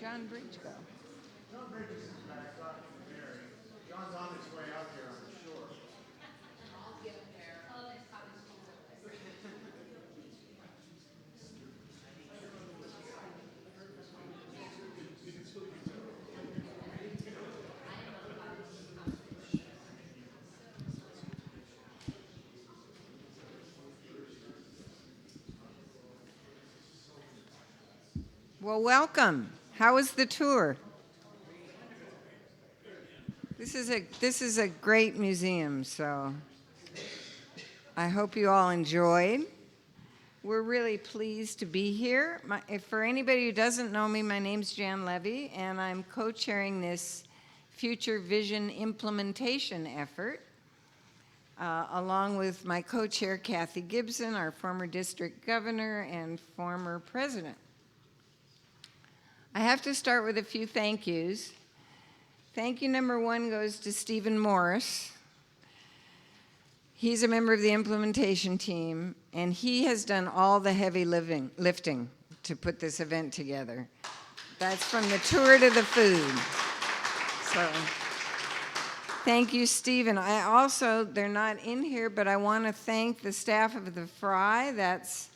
John Bridge go? John Bridges is back talking to Mary. John's on his way out here, I'm sure. I'll get him there. Well, welcome. How was the tour? This is a great museum, so I hope you all enjoyed. We're really pleased to be here. For anybody who doesn't know me, my name's Jan Levy, and I'm co-chairing this Future Vision implementation effort, along with my co-chair, Kathy Gibson, our former district governor and former president. I have to start with a few thank yous. Thank you number one goes to Stephen Morris. He's a member of the implementation team, and he has done all the heavy lifting to put this event together. That's from the tour to the food. So thank you, Stephen. They're not in here, but I want to thank the staff of the Frye. That's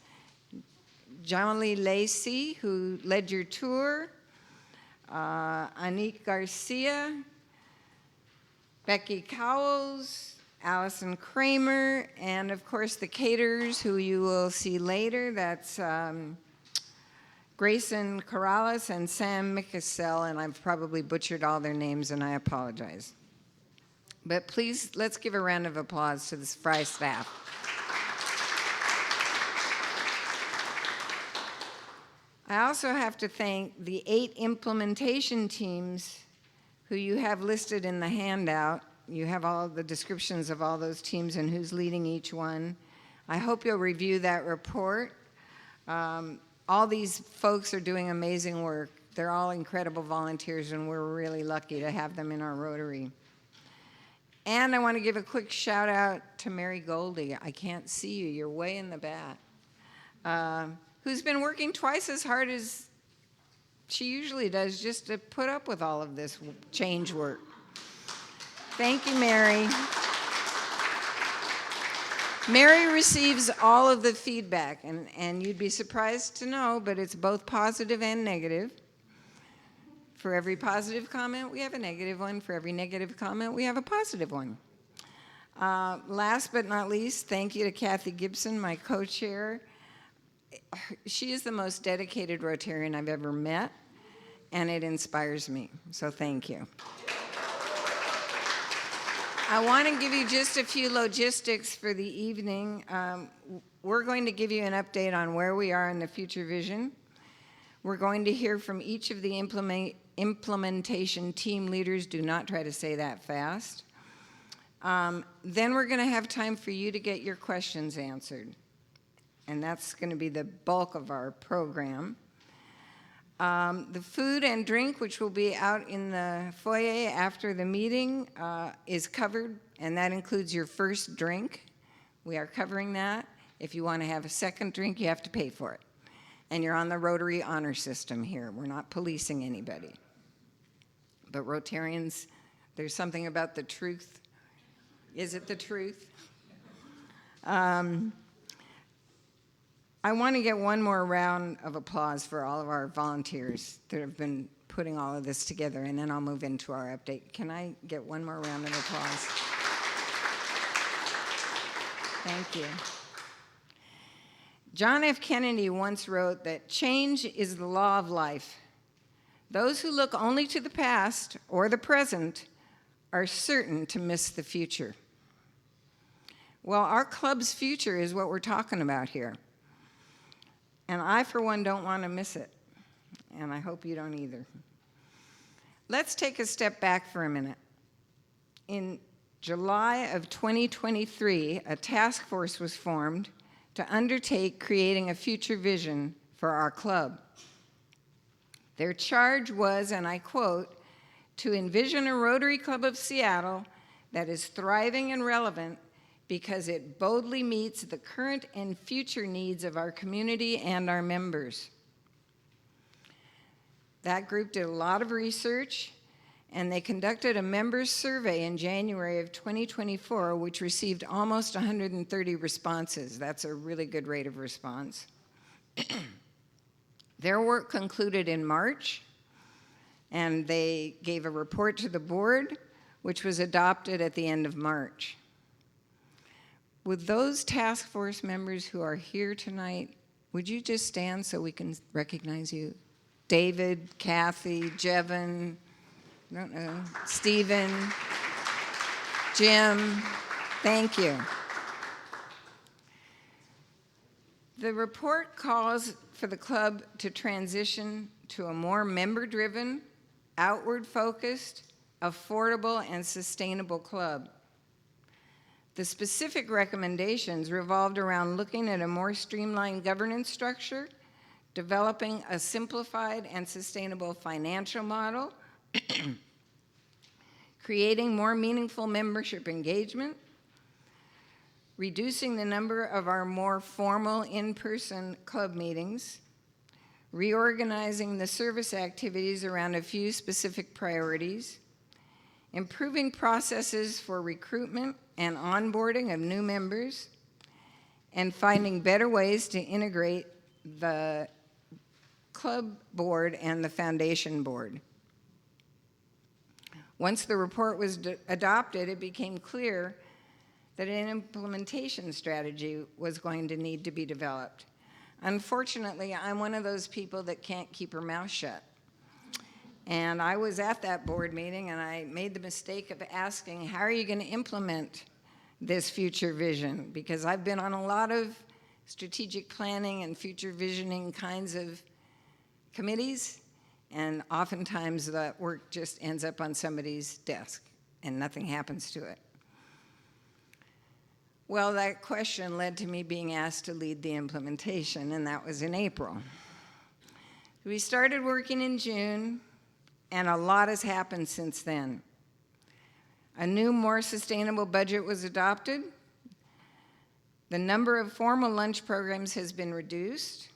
John Lee Lacey, who led your tour, Anique Garcia, Becky Cowles, Allison Kramer, and of course the caterers, who you will see later. That's Grayson Corrales and Sam Mikasel, and I've probably butchered all their names, and I apologize. But please, let's give a round of applause to this Frye staff. I also have to thank the 8 implementation teams who you have listed in the handout. You have all the descriptions of all those teams and who's leading each one. I hope you'll review that report. All these folks are doing amazing work. They're all incredible volunteers, and we're really lucky to have them in our Rotary. And I want to give a quick shout out to Mary Goldie. I can't see you, you're way in the back. Who's been working twice as hard as she usually does just to put up with all of this change work. Thank you, Mary. Mary receives all of the feedback, and you'd be surprised to know, but it's both positive and negative. For every positive comment, we have a negative one. For every negative comment, we have a positive one. Last but not least, thank you to Kathy Gibson, my co-chair. She is the most dedicated Rotarian I've ever met, and it inspires me, so thank you. I want to give you just a few logistics for the evening. We're going to give you an update on where we are in the Future Vision. We're going to hear from each of the implementation team leaders. Do not try to say that fast. Then we're going to have time for you to get your questions answered. And that's going to be the bulk of our program. The food and drink, which will be out in the foyer after the meeting, is covered, and that includes your first drink. We are covering that. If you want to have a second drink, you have to pay for it. And you're on the Rotary honor system here. We're not policing anybody. But Rotarians, there's something about the truth. Is it the truth? I want to get one more round of applause for all of our volunteers that have been putting all of this together, and then I'll move into our update. Can I get one more round of applause? Thank you. John F. Kennedy once wrote that change is the law of life. Those who look only to the past or the present are certain to miss the future. Well, our club's future is what we're talking about here. And I, for one, don't want to miss it. And I hope you don't either. Let's take a step back for a minute. In July of 2023, a task force was formed to undertake creating a future vision for our club. Their charge was, and I quote, to envision a Rotary Club of Seattle that is thriving and relevant because it boldly meets the current and future needs of our community and our members. That group did a lot of research, and they conducted a members survey in January of 2024, which received almost 130 responses. That's a really good rate of response. Their work concluded in March, and they gave a report to the board, which was adopted at the end of March. With those task force members who are here tonight, would you just stand so we can recognize you? David, Kathy, Jevon, I don't know, Stephen, Jim, thank you. The report calls for the club to transition to a more member-driven, outward-focused, affordable, and sustainable club. The specific recommendations revolved around looking at a more streamlined governance structure, developing a simplified and sustainable financial model, creating more meaningful membership engagement, reducing the number of our more formal in-person club meetings, reorganizing the service activities around a few specific priorities, improving processes for recruitment and onboarding of new members, and finding better ways to integrate the club board and the foundation board. Once the report was adopted, it became clear that an implementation strategy was going to need to be developed. Unfortunately, I'm one of those people that can't keep her mouth shut. And I was at that board meeting, and I made the mistake of asking, how are you going to implement this future vision? Because I've been on a lot of strategic planning and future visioning kinds of committees, and oftentimes that work just ends up on somebody's desk and nothing happens to it. Well, that question led to me being asked to lead the implementation, and that was in April. We started working in June, and a lot has happened since then. A new, more sustainable budget was adopted. The number of formal lunch programs has been reduced.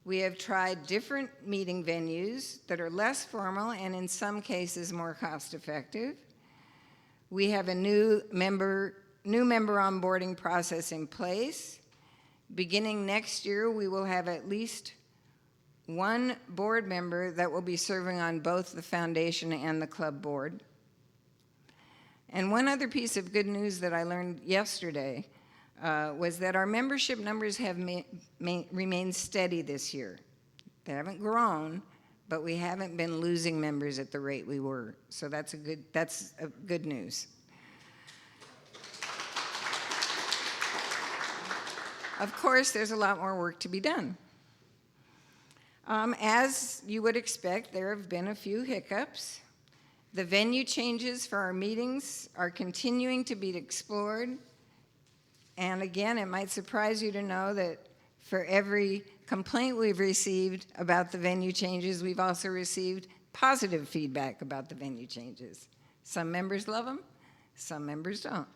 We have tried different meeting venues that are less formal and in some cases more cost-effective. We have a new member onboarding process in place. Beginning next year, we will have at least one board member that will be serving on both the foundation and the club board. And one other piece of good news that I learned yesterday was that our membership numbers have remained steady this year. They haven't grown, but we haven't been losing members at the rate we were. So that's a good news. Of course, there's a lot more work to be done. As you would expect, there have been a few hiccups. The venue changes for our meetings are continuing to be explored. And again, it might surprise you to know that for every complaint we've received about the venue changes, we've also received positive feedback about the venue changes. Some members love them, some members don't.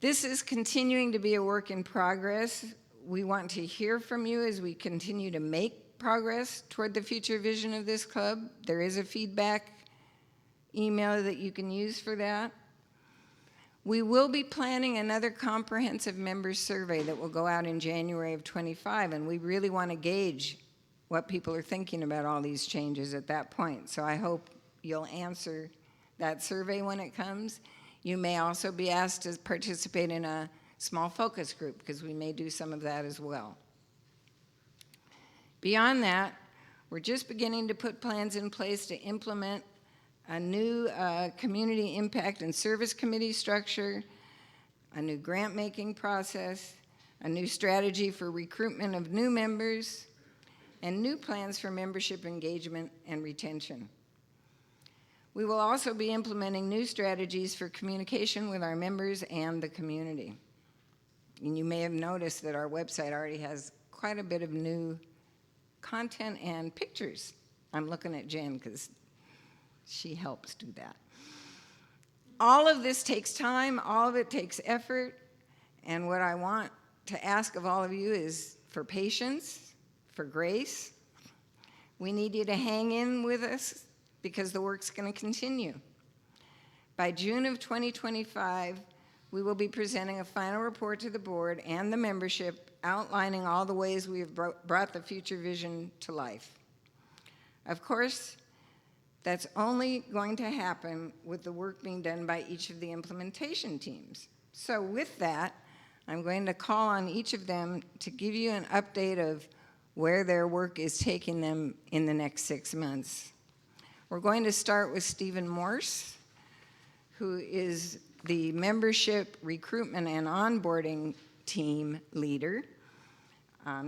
This is continuing to be a work in progress. We want to hear from you as we continue to make progress toward the future vision of this club. There is a feedback email that you can use for that. We will be planning another comprehensive members survey that will go out in January of 25, and we really want to gauge what people are thinking about all these changes at that point. So I hope you'll answer that survey when it comes. You may also be asked to participate in a small focus group, because we may do some of that as well. Beyond that, we're just beginning to put plans in place to implement a new community impact and service committee structure, a new grant-making process, a new strategy for recruitment of new members, and new plans for membership engagement and retention. We will also be implementing new strategies for communication with our members and the community. And you may have noticed that our website already has quite a bit of new content and pictures. I'm looking at Jen because she helps do that. All of this takes time, all of it takes effort, and what I want to ask of all of you is for patience, for grace. We need you to hang in with us because the work's going to continue. By June of 2025, we will be presenting a final report to the board and the membership outlining all the ways we have brought the future vision to life. Of course, that's only going to happen with the work being done by each of the implementation teams. So with that, I'm going to call on each of them to give you an update of where their work is taking them in the next 6 months. We're going to start with Stephen Morse, who is the membership recruitment and onboarding team leader.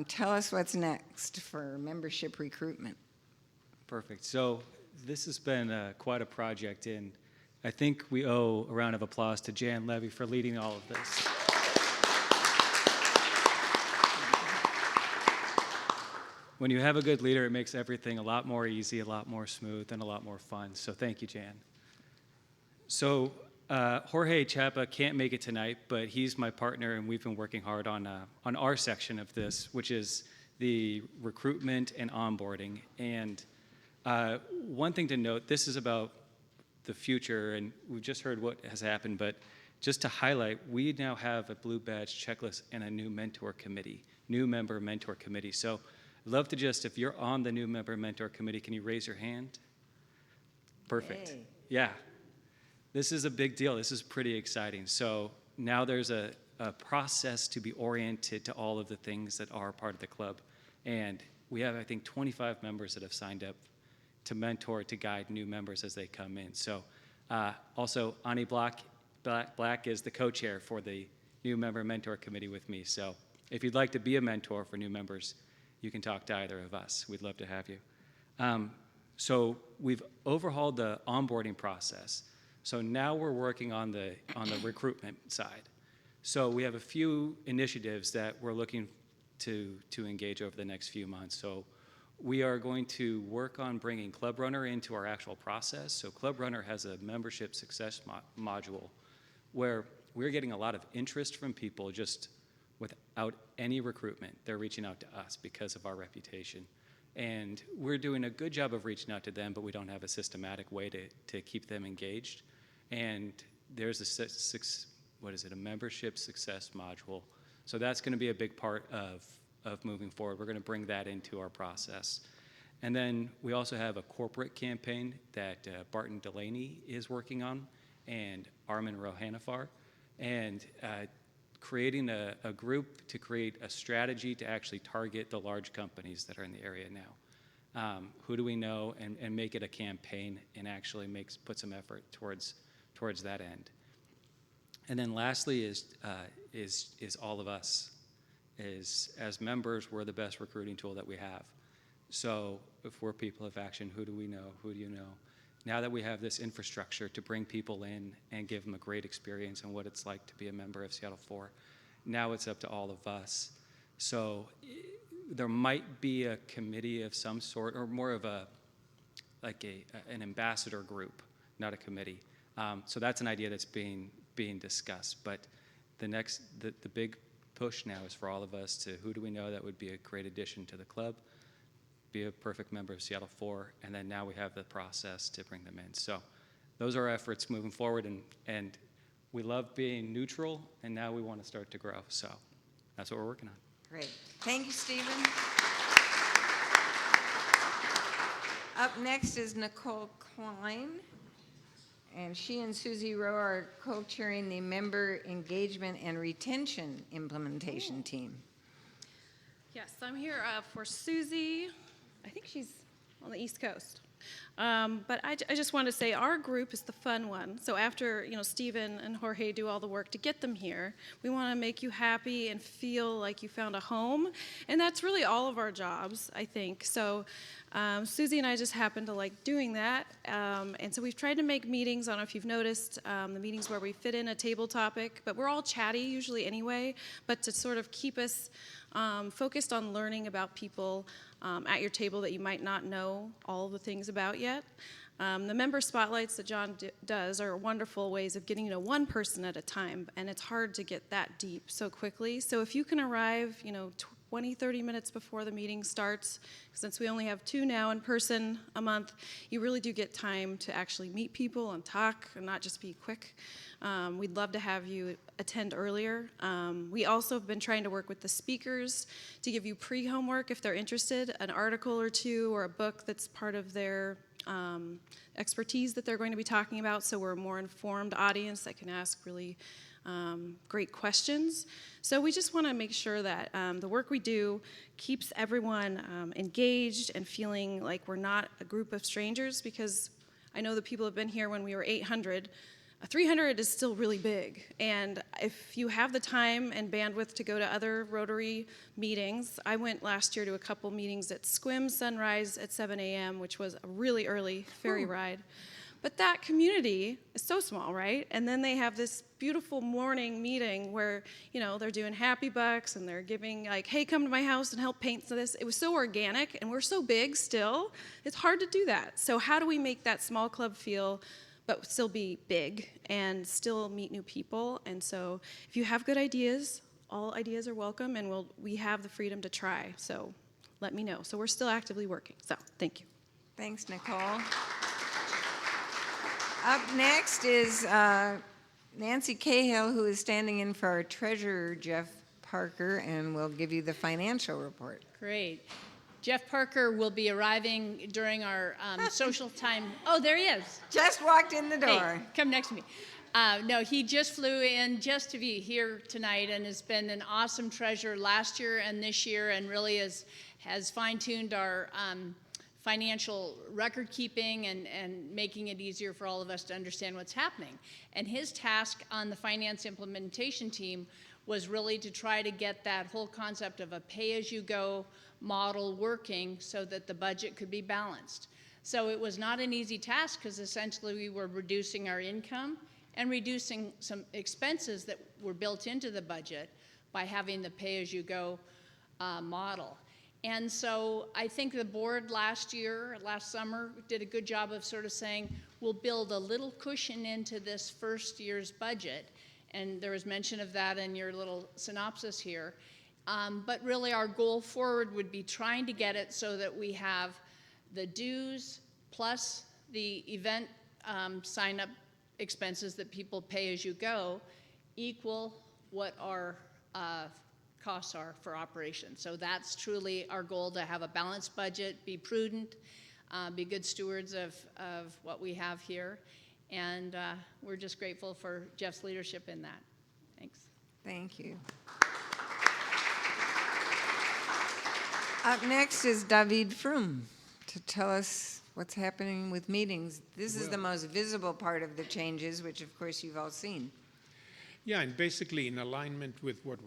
Tell us what's next for membership recruitment. Perfect. So this has been quite a project, and I think we owe a round of applause to Jan Levy for leading all of this. When you have a good leader, it makes everything a lot more easy, a lot more smooth, and a lot more fun. So thank you, Jan. So Jorge Chapa can't make it tonight, but he's my partner, and we've been working hard on our section of this, which is the recruitment and onboarding. And one thing to note, this is about the future, and we've just heard what has happened, but just to highlight, we now have a blue badge checklist and a new mentor committee, new member mentor committee. So I'd love to just, if you're on the new member mentor committee, can you raise your hand? Perfect. Hey. Yeah. This is a big deal. This is pretty exciting. So now there's a process to be oriented to all of the things that are part of the club. And we have, I think, 25 members that have signed up to mentor, to guide new members as they come in. So also, Ani Black is the co-chair for the new member mentor committee with me. So if you'd like to be a mentor for new members, you can talk to either of us. We'd love to have you. So we've overhauled the onboarding process. So now we're working on the recruitment side. So we have a few initiatives that we're looking to engage over the next few months. So we are going to work on bringing Club Runner into our actual process. So Club Runner has a membership success module where we're getting a lot of interest from people just without any recruitment. They're reaching out to us because of our reputation. And we're doing a good job of reaching out to them, but we don't have a systematic way to keep them engaged. And there's a membership success module. So that's going to be a big part of moving forward. We're going to bring that into our process. And then we also have a corporate campaign that Barton Delaney is working on, and Armin Rohanafar, and creating a group to create a strategy to actually target the large companies that are in the area now. Who do we know, and make it a campaign and actually put some effort towards that end. And then lastly is all of us. As members, we're the best recruiting tool that we have. So if we're people of action, who do we know? Who do you know? Now that we have this infrastructure to bring people in and give them a great experience and what it's like to be a member of Seattle 4, now it's up to all of us. So there might be a committee of some sort, or more of an ambassador group, not a committee. So that's an idea that's being discussed. But the big push now is for all of us to, who do we know that would be a great addition to the club, be a perfect member of Seattle 4, and then now we have the process to bring them in. So those are our efforts moving forward, and we love being neutral, and now we want to start to grow. So that's what we're working on. Great. Thank you, Stephen. Up next is Nicole Klein, and she and Susie Rowe are co-chairing the Member Engagement and Retention Implementation Team. Yes, I'm here for Susie. I think she's on the East Coast. But I just want to say our group is the fun one. So after Stephen and Jorge do all the work to get them here, we want to make you happy and feel like you found a home. And that's really all of our jobs, I think. So Susie and I just happen to like doing that. And so we've tried to make meetings, I don't know if you've noticed, the meetings where we fit in a table topic, but we're all chatty usually anyway, but to sort of keep us focused on learning about people at your table that you might not know all the things about yet. The member spotlights that John does are wonderful ways of getting to know one person at a time, and it's hard to get that deep so quickly. So if you can arrive, 20, 30 minutes before the meeting starts. Since we only have 2 now in person a month, you really do get time to actually meet people and talk and not just be quick. We'd love to have you attend earlier. We also have been trying to work with the speakers to give you pre-homework if they're interested, an article or two or a book that's part of their expertise that they're going to be talking about, so we're a more informed audience that can ask really great questions. So we just want to make sure that the work we do keeps everyone engaged and feeling like we're not a group of strangers, because I know the people have been here when we were 800. 300 is still really big, and if you have the time and bandwidth to go to other Rotary meetings, I went last year to a couple meetings at Squim Sunrise at 7 a.m., which was a really early ferry ride. But that community is so small, right? And then they have this beautiful morning meeting where, you know, they're doing happy bucks and they're giving like, hey, come to my house and help paint this. It was so organic, and we're so big still. It's hard to do that. So how do we make that small club feel but still be big and still meet new people? And so if you have good ideas, all ideas are welcome, and we have the freedom to try. So let me know. So we're still actively working. So thank you. Thanks, Nicole. Up next is Nancy Cahill, who is standing in for our treasurer, Jeff Parker, and will give you the financial report. Great. Jeff Parker will be arriving during our social time. Oh, there he is. Just walked in the door. Hey, come next to me. No, he just flew in just to be here tonight and has been an awesome treasurer last year and this year, and really has fine-tuned our financial record keeping and making it easier for all of us to understand what's happening. And his task on the finance implementation team was really to try to get that whole concept of a pay-as-you-go model working so that the budget could be balanced. So it was not an easy task, because essentially we were reducing our income and reducing some expenses that were built into the budget by having the pay-as-you-go model. And so I think the board last summer, did a good job of sort of saying, we'll build a little cushion into this first year's budget. And there was mention of that in your little synopsis here. But really our goal forward would be trying to get it so that we have the dues plus the event sign-up expenses that people pay as you go equal what our costs are for operations. So that's truly our goal, to have a balanced budget, be prudent, be good stewards of what we have here. And we're just grateful for Jeff's leadership in that. Thanks. Thank you. Up next is David Froome to tell us what's happening with meetings. This is the most visible part of the changes, which of course you've all seen. Yeah, and basically in alignment with what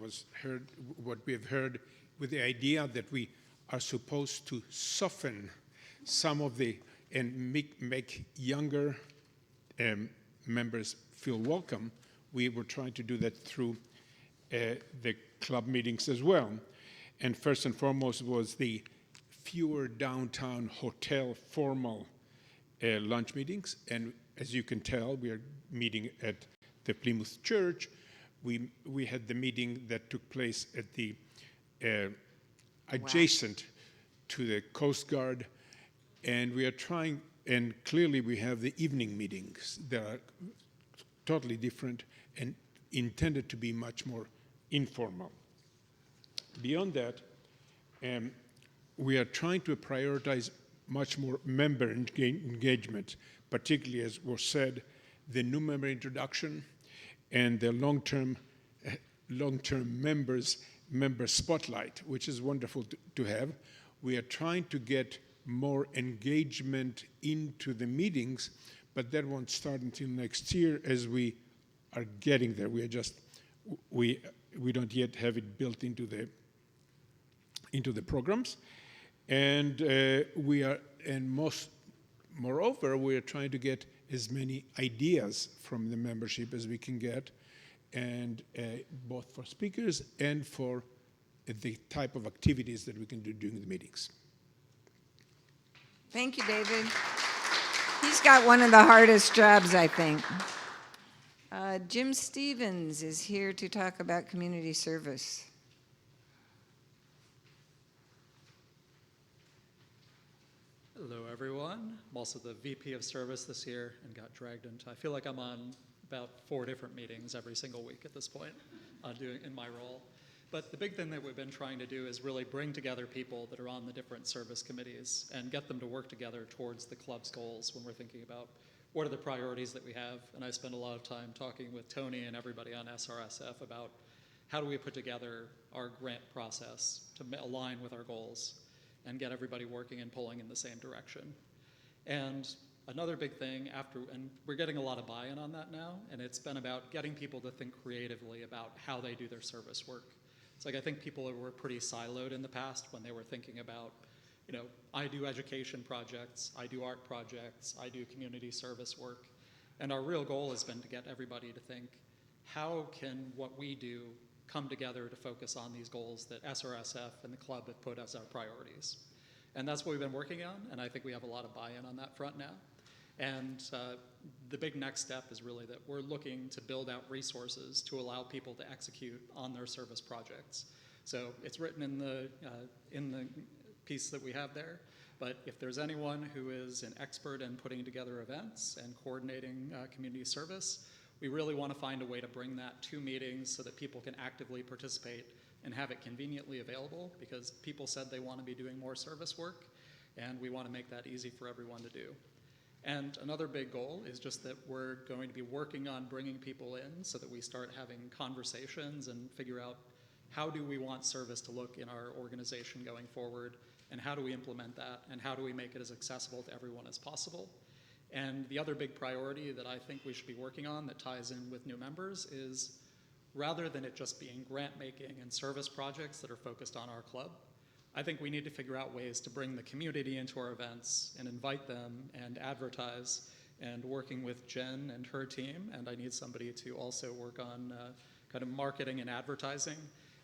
we have heard, with the idea that we are supposed to soften some of the, and make younger members feel welcome, we were trying to do that through the club meetings as well. And first and foremost was the fewer downtown hotel formal lunch meetings. And as you can tell, we are meeting at the Plymouth Church. We had the meeting that took place at the adjacent to the Coast Guard. And we are trying, and clearly we have the evening meetings that are totally different and intended to be much more informal. Beyond that, we are trying to prioritize much more member engagement, particularly, as was said, the new member introduction and the long-term member spotlight, which is wonderful to have. We are trying to get more engagement into the meetings, but that won't start until next year, as we are getting there. We are just, we don't yet have it built into the programs, and moreover, we are trying to get as many ideas from the membership as we can get, and both for speakers and for the type of activities that we can do during the meetings. Thank you, David. He's got one of the hardest jobs, I think. Jim Stevens is here to talk about community service. Hello, everyone. I'm also the VP of Service this year and got dragged into, I feel like I'm on about 4 different meetings every single week at this point in my role. But the big thing that we've been trying to do is really bring together people that are on the different service committees and get them to work together towards the club's goals when we're thinking about what are the priorities that we have. And I spend a lot of time talking with Tony and everybody on SRSF about how do we put together our grant process to align with our goals and get everybody working and pulling in the same direction. And another big thing and we're getting a lot of buy-in on that now, and it's been about getting people to think creatively about how they do their service work. It's like I think people were pretty siloed in the past when they were thinking about, I do education projects, I do art projects, I do community service work. And our real goal has been to get everybody to think, how can what we do come together to focus on these goals that SRSF and the club have put as our priorities? And that's what we've been working on, and I think we have a lot of buy-in on that front now. And the big next step is really that we're looking to build out resources to allow people to execute on their service projects. So it's written in the piece that we have there, but if there's anyone who is an expert in putting together events and coordinating community service, we really want to find a way to bring that to meetings so that people can actively participate and have it conveniently available, because people said they want to be doing more service work, and we want to make that easy for everyone to do. And another big goal is just that we're going to be working on bringing people in so that we start having conversations and figure out how do we want service to look in our organization going forward, and how do we implement that, and how do we make it as accessible to everyone as possible. And the other big priority that I think we should be working on that ties in with new members is, rather than it just being grant making and service projects that are focused on our club, I think we need to figure out ways to bring the community into our events and invite them and advertise, and working with Jen and her team. And I need somebody to also work on kind of marketing and advertising,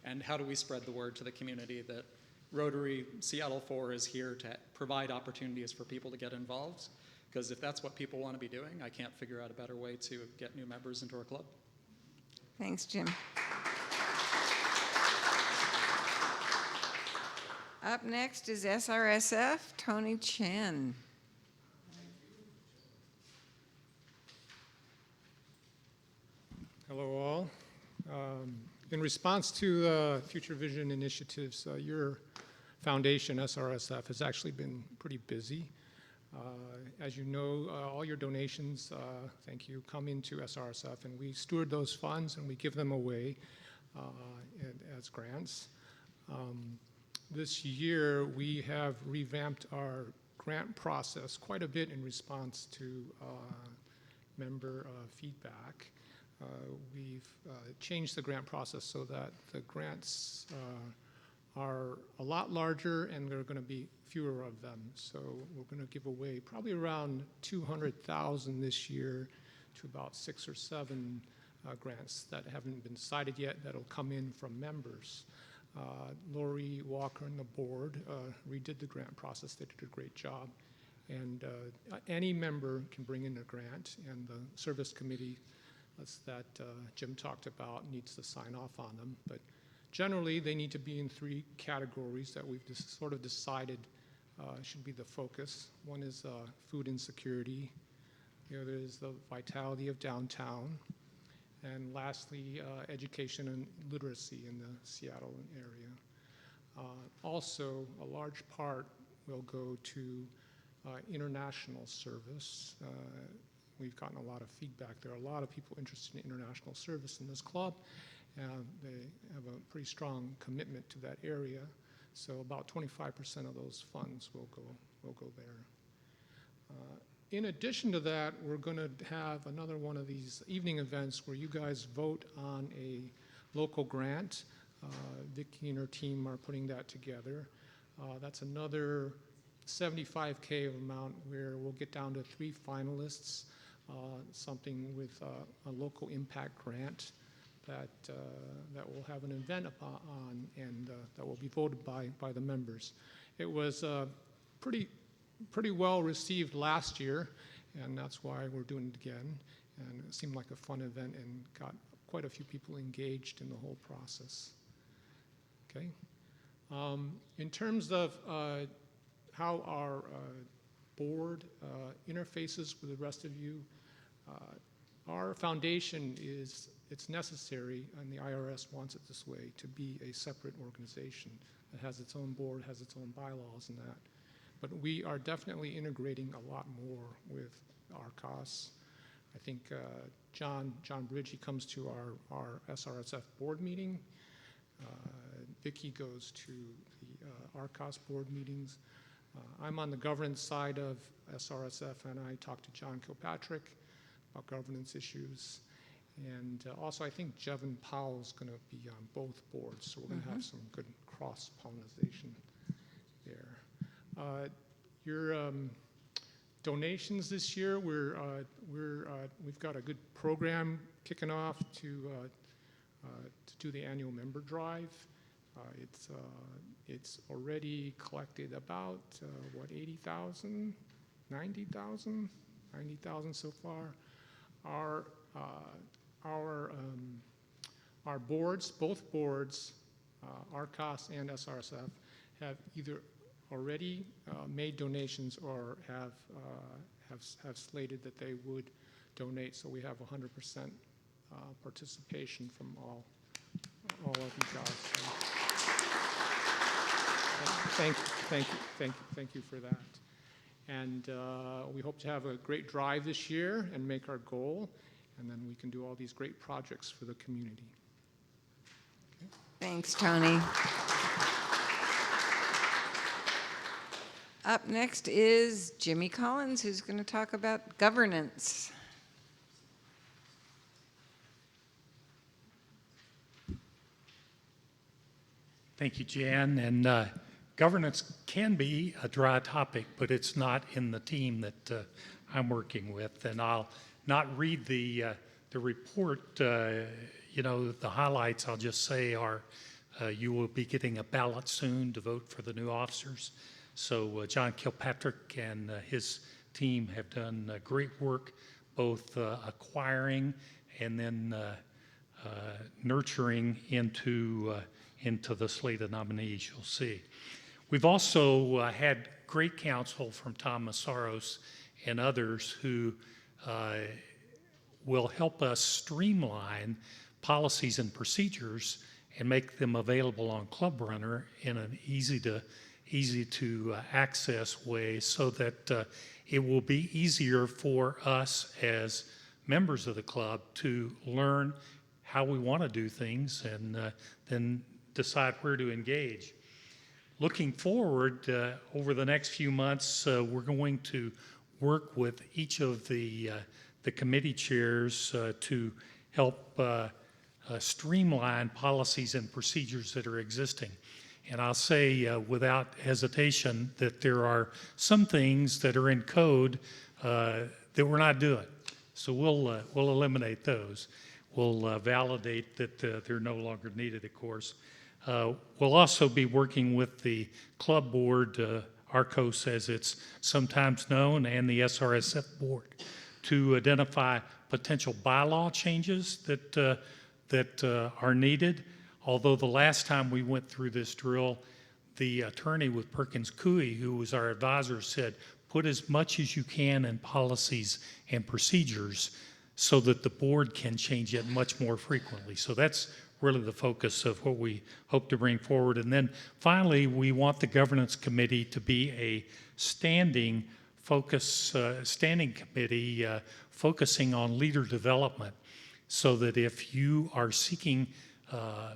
and how do we spread the word to the community that Rotary Seattle 4 is here to provide opportunities for people to get involved. Because if that's what people want to be doing, I can't figure out a better way to get new members into our club. Thanks, Jim. Up next is SRSF, Tony Chen. Hello, all. In response to Future Vision initiatives, your foundation, SRSF, has actually been pretty busy. As you know, all your donations, thank you, come into SRSF, and we steward those funds and we give them away as grants. This year, we have revamped our grant process quite a bit in response to member feedback. We've changed the grant process so that the grants are a lot larger, and there are going to be fewer of them. So we're going to give away probably around 200,000 this year to about 6 or 7 grants that haven't been decided yet that'll come in from members. Lori Walker and the board redid the grant process. They did a great job. And any member can bring in a grant, and the service committee that Jim talked about needs to sign off on them. But generally, they need to be in 3 categories that we've just sort of decided should be the focus. One is food insecurity. The other is the vitality of downtown. And lastly, education and literacy in the Seattle area. Also, a large part will go to international service. We've gotten a lot of feedback. There are a lot of people interested in international service in this club. They have a pretty strong commitment to that area. So about 25% of those funds will go there. In addition to that, we're going to have another one of these evening events where you guys vote on a local grant. Vicki and her team are putting that together. That's another $75K amount where we'll get down to 3 finalists, something with a local impact grant that will have an event on, and that will be voted by the members. It was pretty well received last year, and that's why we're doing it again. And it seemed like a fun event and got quite a few people engaged in the whole process. Okay. In terms of how our board interfaces with the rest of you. Our foundation it's necessary, and the IRS wants it this way, to be a separate organization that has its own board, has its own bylaws and that. But we are definitely integrating a lot more with our costs. I think John Bridge, he comes to our SRSF board meeting. Vicki goes to the ARCOS board meetings. I'm on the governance side of SRSF, and I talk to John Kilpatrick about governance issues. And also, I think Jevin Powell's going to be on both boards, so we're going to have some good cross-pollination there. Your donations this year, we've got a good program kicking off to do the annual member drive. It's already collected about, 80,000, 90,000? 90,000 so far. Our boards, both boards, ARCOS and SRSF, have either already made donations or have slated that they would donate. So we have 100% participation from all of you guys. Thank you for that. And we hope to have a great drive this year and make our goal, and then we can do all these great projects for the community. Thanks, Tony. Up next is Jimmy Collins, who's going to talk about governance. Thank you, Jan. And governance can be a dry topic, but it's not in the team that I'm working with. And I'll not read the report. The highlights I'll just say are you will be getting a ballot soon to vote for the new officers. So John Kilpatrick and his team have done great work, both acquiring and then nurturing into the slate of nominees you'll see. We've also had great counsel from Tom Massaros and others who will help us streamline policies and procedures and make them available on Club Runner in an easy to access way, so that it will be easier for us as members of the club to learn how we want to do things and then decide where to engage. Looking forward, over the next few months, we're going to work with each of the committee chairs to help streamline policies and procedures that are existing. And I'll say without hesitation that there are some things that are in code that we're not doing. So we'll eliminate those. We'll validate that they're no longer needed, of course. We'll also be working with the club board, ARCOS as it's sometimes known, and the SRSF board to identify potential bylaw changes that are needed. Although the last time we went through this drill, the attorney with Perkins Coie, who was our advisor, said, put as much as you can in policies and procedures so that the board can change it much more frequently. So that's really the focus of what we hope to bring forward. And then finally, we want the governance committee to be a standing committee focusing on leader development, so that if you are seeking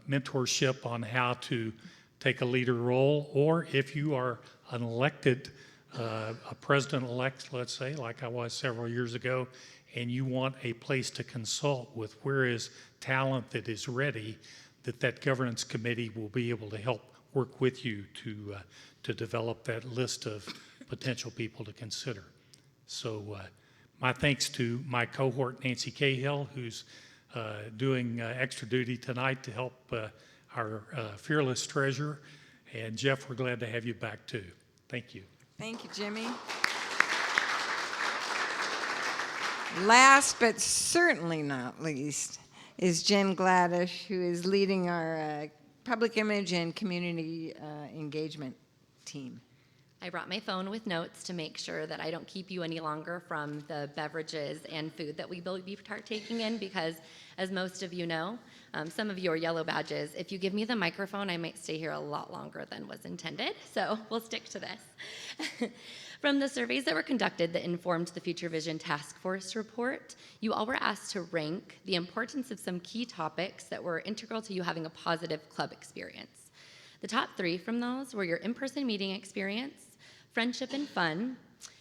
mentorship on how to take a leader role, or if you are an elected, a president-elect, let's say, like I was several years ago, and you want a place to consult with where is talent that is ready, that governance committee will be able to help work with you to develop that list of potential people to consider. So my thanks to my cohort, Nancy Cahill, who's doing extra duty tonight to help our fearless treasurer. And Jeff, we're glad to have you back too. Thank you. Thank you, Jimmy. Last but certainly not least is Jen Gladish, who is leading our public image and community engagement team. I brought my phone with notes to make sure that I don't keep you any longer from the beverages and food that we will be partaking in, because as most of you know, some of you are yellow badges. If you give me the microphone, I might stay here a lot longer than was intended, so we'll stick to this. From the surveys that were conducted that informed the Future Vision Task Force report, you all were asked to rank the importance of some key topics that were integral to you having a positive club experience. The top 3 from those were your in-person meeting experience, friendship and fun,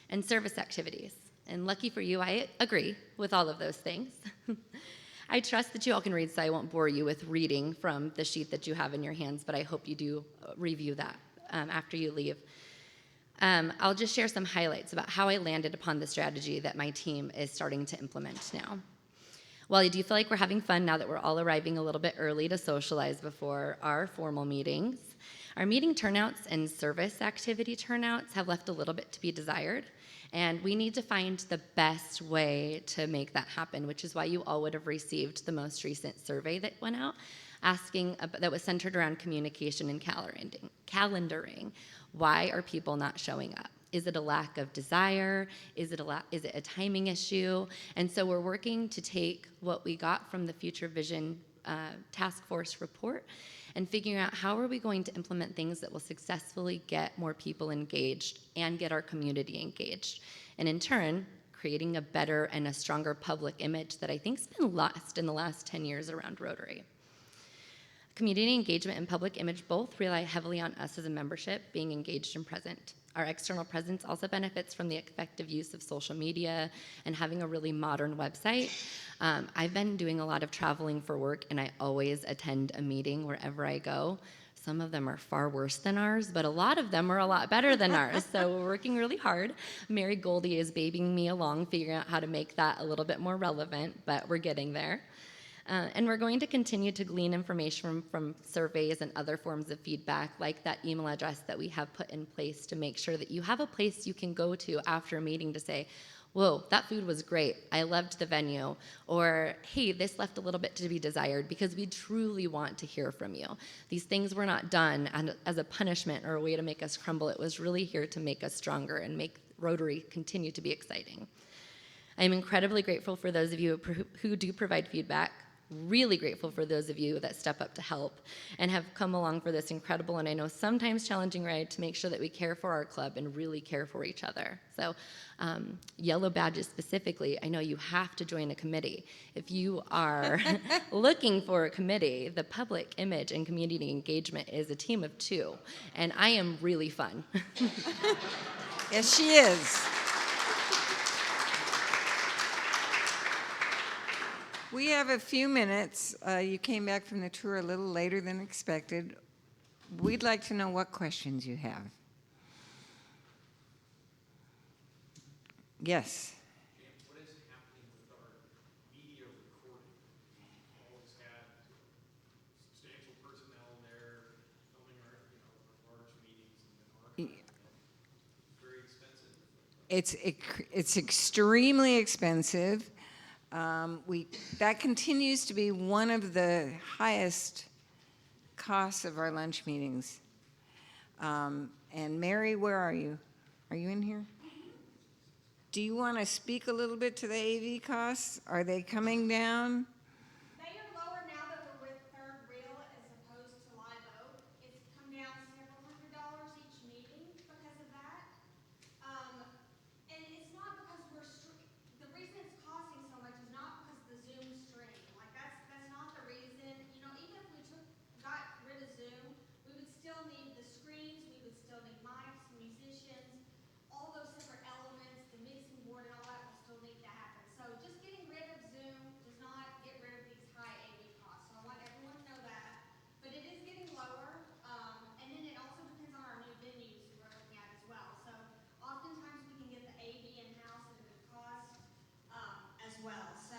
and service activities. And lucky for you, I agree with all of those things. I trust that you all can read, so I won't bore you with reading from the sheet that you have in your hands, but I hope you do review that after you leave. I'll just share some highlights about how I landed upon the strategy that my team is starting to implement now. While I do feel like we're having fun now that we're all arriving a little bit early to socialize before our formal meetings, our meeting turnouts and service activity turnouts have left a little bit to be desired, and we need to find the best way to make that happen, which is why you all would have received the most recent survey that went out, that was centered around communication and calendaring. Why are people not showing up? Is it a lack of desire? Is it a timing issue? And so we're working to take what we got from the Future Vision Task Force report and figuring out how are we going to implement things that will successfully get more people engaged and get our community engaged. And in turn, creating a better and a stronger public image that I think's been lost in the last 10 years around Rotary. Community engagement and public image both rely heavily on us as a membership being engaged and present. Our external presence also benefits from the effective use of social media and having a really modern website. I've been doing a lot of traveling for work, and I always attend a meeting wherever I go. Some of them are far worse than ours, but a lot of them are a lot better than ours, so we're working really hard. Mary Goldie is babying me along, figuring out how to make that a little bit more relevant, but we're getting there. And we're going to continue to glean information from surveys and other forms of feedback, like that email address that we have put in place to make sure that you have a place you can go to after a meeting to say, whoa, that food was great, I loved the venue, or hey, this left a little bit to be desired, because we truly want to hear from you. These things were not done as a punishment or a way to make us crumble. It was really here to make us stronger and make Rotary continue to be exciting. I am incredibly grateful for those of you who do provide feedback. Really grateful for those of you that step up to help and have come along for this incredible and I know sometimes challenging ride to make sure that we care for our club and really care for each other. So yellow badges specifically, I know you have to join a committee. If you are looking for a committee, the public image and community engagement is a team of 2, and I am really fun. Yes, she is. We have a few minutes. You came back from the tour a little later than expected. We'd like to know what questions you have. Yes. What is happening with our media recording? We've always had substantial personnel there filming our, our large meetings and then archiving them. Very expensive. It's extremely expensive. That continues to be one of the highest costs of our lunch meetings. And Mary, where are you? Are you in here? Do you want to speak a little bit to the AV costs? Are they coming down? They are lower now that we're with third reel as opposed to Live Oak. It's come down several $100s each meeting because of that. And it's not because the reason it's costing so much is not because the Zoom stream. Like that's not the reason. You know, even if we got rid of Zoom, we would still need the screens, we would still need mics, musicians, all those separate elements, the mixing board and all that will still need to happen. So just getting rid of Zoom does not get rid of these high AV costs. So I want everyone to know that. But it is getting lower. And then it also depends on our new venues we're looking at as well. So oftentimes we can get the AV in-house at a good cost as well. So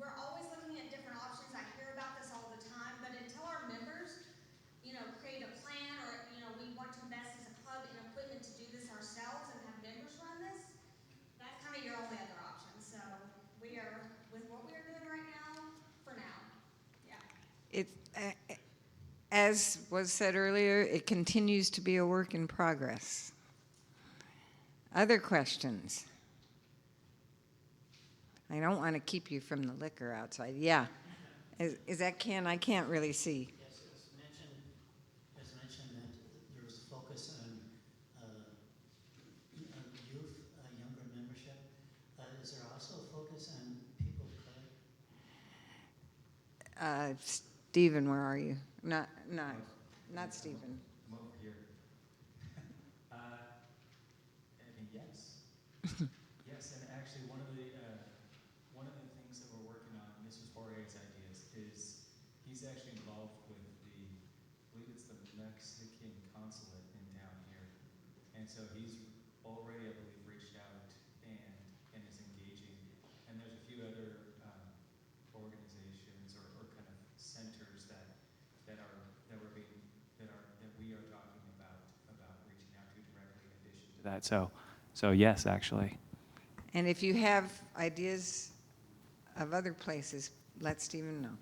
we're always looking at different options. I hear about this all the time, but until our members, create a plan or, we want to invest as a club in equipment to do this ourselves and have members run this, that's kind of your only other option. So we are, with what we are doing right now, for now, yeah. As was said earlier, it continues to be a work in progress. Other questions? I don't want to keep you from the liquor outside. Yeah. Is that Ken? I can't really see. Yes, as mentioned that there was a focus on youth, younger membership. Is there also a focus on people of color? Stephen, where are you? Not Stephen. I'm over here. I mean, yes. Yes, and actually one of the things that we're working on, and this was Jorge's ideas, is he's actually involved with I believe it's the Mexican consulate in down here. And so he's already, I believe, reached out and is engaging. And there's a few other organizations or kind of centers that we are talking about reaching out to directly in addition to that. So yes, actually. And if you have ideas of other places, let Stephen know.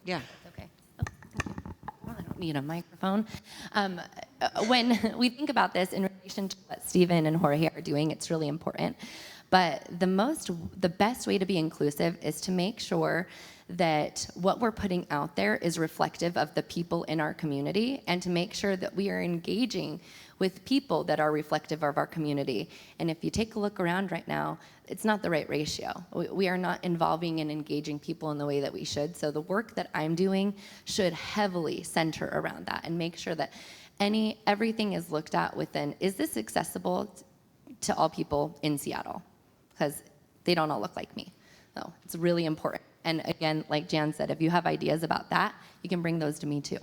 Yeah. That's okay. Oh, thank you. Well, I don't need a microphone. When we think about this in relation to what Stephen and Jorge are doing, it's really important. But the best way to be inclusive is to make sure that what we're putting out there is reflective of the people in our community, and to make sure that we are engaging with people that are reflective of our community. And if you take a look around right now, it's not the right ratio. We are not involving and engaging people in the way that we should. So the work that I'm doing should heavily center around that and make sure that everything is looked at within, is this accessible to all people in Seattle? Because they don't all look like me. So it's really important. And again, like Jan said, if you have ideas about that, you can bring those to me too.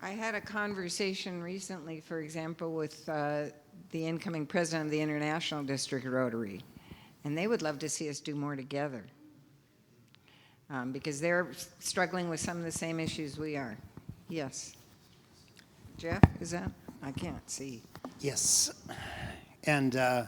I had a conversation recently, for example, with the incoming president of the International District Rotary, and they would love to see us do more together because they're struggling with some of the same issues we are. Yes. Jeff, is that? I can't see. Yes. And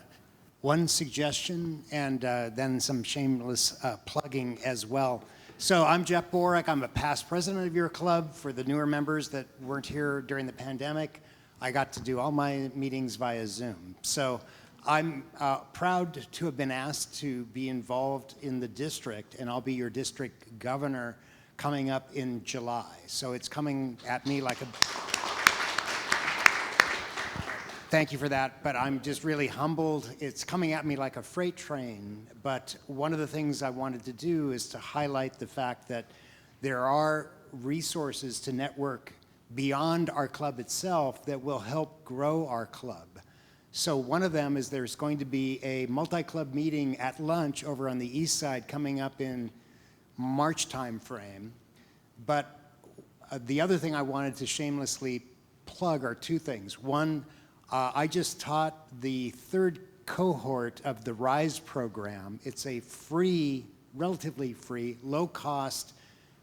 one suggestion, and then some shameless plugging as well. So I'm Jeff Borek. I'm a past president of your club. For the newer members that weren't here during the pandemic, I got to do all my meetings via Zoom. So I'm proud to have been asked to be involved in the district, and I'll be your district governor coming up in July. So it's coming at me like a... Thank you for that, but I'm just really humbled. It's coming at me like a freight train, but one of the things I wanted to do is to highlight the fact that there are resources to network beyond our club itself that will help grow our club. So one of them is there's going to be a multi-club meeting at lunch over on the east side coming up in March timeframe. But the other thing I wanted to shamelessly plug are two things. One, I just taught the third cohort of the RISE program. It's a free, relatively free, low-cost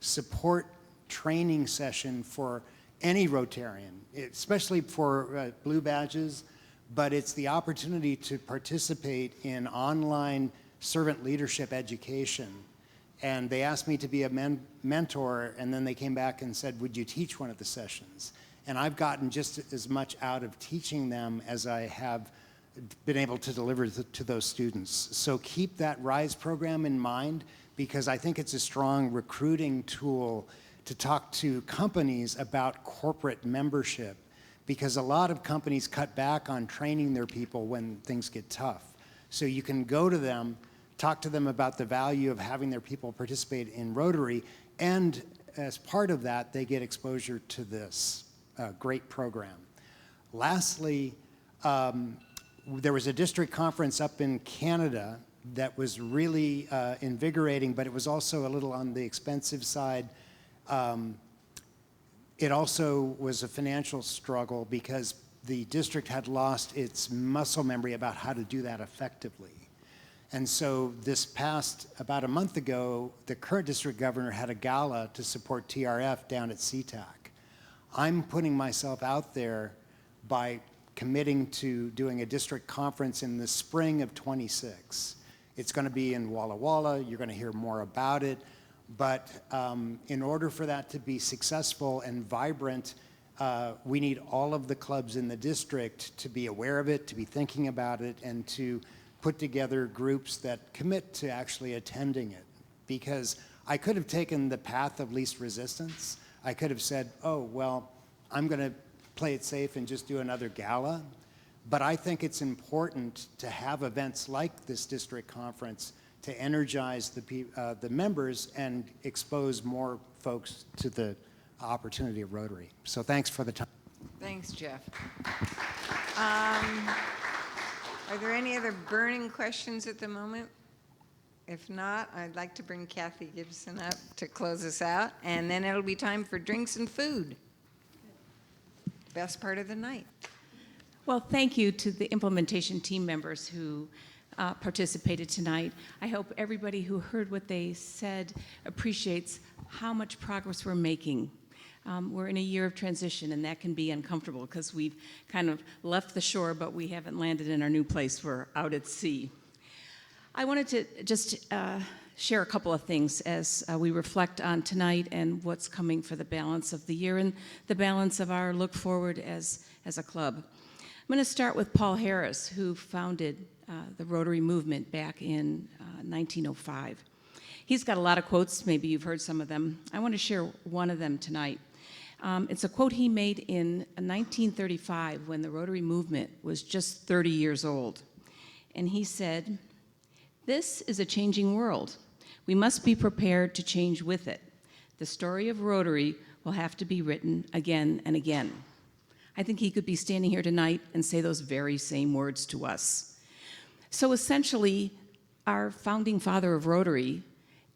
support training session for any Rotarian, especially for blue badges, but it's the opportunity to participate in online servant leadership education. And they asked me to be a mentor, and then they came back and said, would you teach one of the sessions? And I've gotten just as much out of teaching them as I have been able to deliver to those students. So keep that RISE program in mind, because I think it's a strong recruiting tool to talk to companies about corporate membership, because a lot of companies cut back on training their people when things get tough. So you can go to them, talk to them about the value of having their people participate in Rotary, and as part of that, they get exposure to this great program. Lastly, there was a district conference up in Canada that was really invigorating, but it was also a little on the expensive side. It also was a financial struggle because the district had lost its muscle memory about how to do that effectively. And so this past, about a month ago, the current district governor had a gala to support TRF down at SeaTac. I'm putting myself out there by committing to doing a district conference in the spring of '26. It's going to be in Walla Walla. You're going to hear more about it. But in order for that to be successful and vibrant, We need all of the clubs in the district to be aware of it, to be thinking about it, and to put together groups that commit to actually attending it. Because I could have taken the path of least resistance. I could have said, oh, well, I'm going to play it safe and just do another gala. But I think it's important to have events like this district conference to energize the members and expose more folks to the opportunity of Rotary. So thanks for the time. Thanks, Jeff. Are there any other burning questions at the moment? If not, I'd like to bring Kathy Gibson up to close us out, and then it'll be time for drinks and food. Best part of the night. Well, thank you to the implementation team members who participated tonight. I hope everybody who heard what they said appreciates how much progress we're making. We're in a year of transition, and that can be uncomfortable because we've kind of left the shore, but we haven't landed in our new place. We're out at sea. I wanted to just share a couple of things as we reflect on tonight and what's coming for the balance of the year and the balance of our look forward as a club. I'm going to start with Paul Harris, who founded the Rotary movement back in 1905. He's got a lot of quotes. Maybe you've heard some of them. I want to share one of them tonight. It's a quote he made in 1935 when the Rotary movement was just 30 years old. And he said, "This is a changing world. We must be prepared to change with it. The story of Rotary will have to be written again and again." I think he could be standing here tonight and say those very same words to us. So essentially, our founding father of Rotary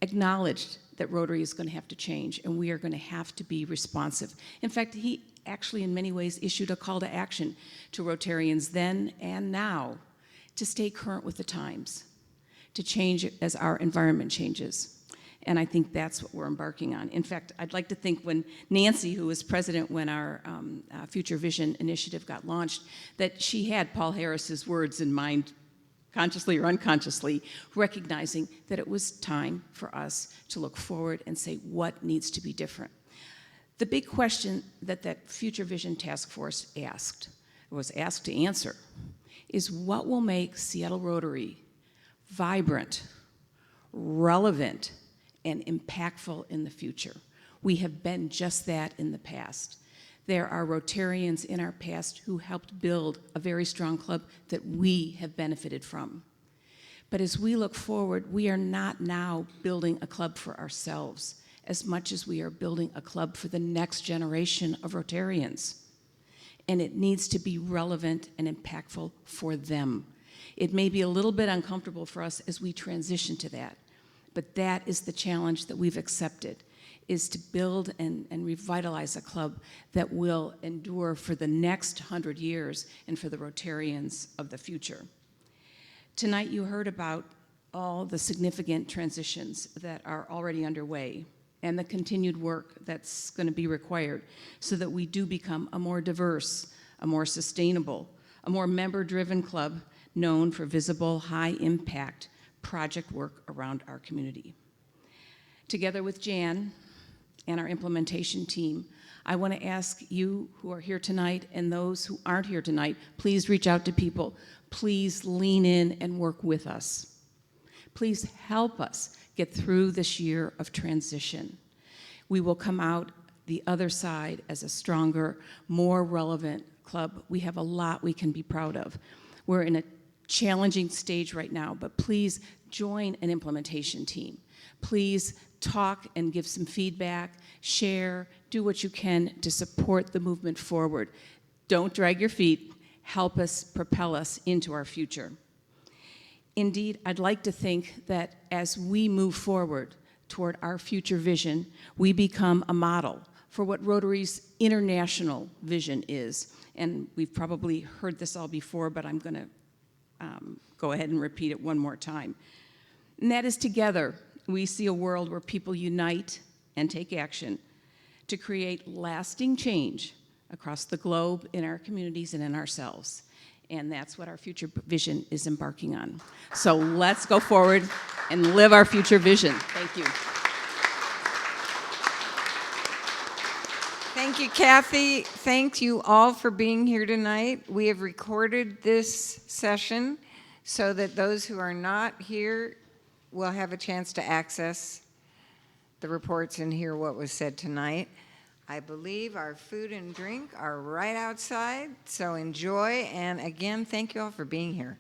acknowledged that Rotary is going to have to change, and we are going to have to be responsive. In fact, he actually, in many ways, issued a call to action to Rotarians then and now to stay current with the times, to change as our environment changes. And I think that's what we're embarking on. In fact, I'd like to think when Nancy, who was president when our Future Vision initiative got launched, that she had Paul Harris's words in mind, consciously or unconsciously, recognizing that it was time for us to look forward and say what needs to be different. The big question that Future Vision Task Force was asked to answer, is what will make Seattle Rotary vibrant, relevant, and impactful in the future. We have been just that in the past. There are Rotarians in our past who helped build a very strong club that we have benefited from. But as we look forward, we are not now building a club for ourselves as much as we are building a club for the next generation of Rotarians. And it needs to be relevant and impactful for them. It may be a little bit uncomfortable for us as we transition to that. But that is the challenge that we've accepted, is to build and revitalize a club that will endure for the next 100 years and for the Rotarians of the future. Tonight you heard about all the significant transitions that are already underway and the continued work that's going to be required so that we do become a more diverse, a more sustainable, a more member-driven club known for visible, high-impact project work around our community. Together with Jan and our implementation team, I want to ask you who are here tonight and those who aren't here tonight, please reach out to people. Please lean in and work with us. Please help us get through this year of transition. We will come out the other side as a stronger, more relevant club. We have a lot we can be proud of. We're in a challenging stage right now, but please join an implementation team. Please talk and give some feedback, share, do what you can to support the movement forward. Don't drag your feet. Help us propel us into our future. Indeed, I'd like to think that as we move forward toward our future vision, we become a model for what Rotary's international vision is. And we've probably heard this all before, but I'm going to go ahead and repeat it one more time. And that is, together, we see a world where people unite and take action to create lasting change across the globe, in our communities, and in ourselves. And that's what our future vision is embarking on. So let's go forward and live our future vision. Thank you. Thank you, Kathy. Thank you all for being here tonight. We have recorded this session so that those who are not here will have a chance to access the reports and hear what was said tonight. I believe our food and drink are right outside, so enjoy. And again, thank you all for being here.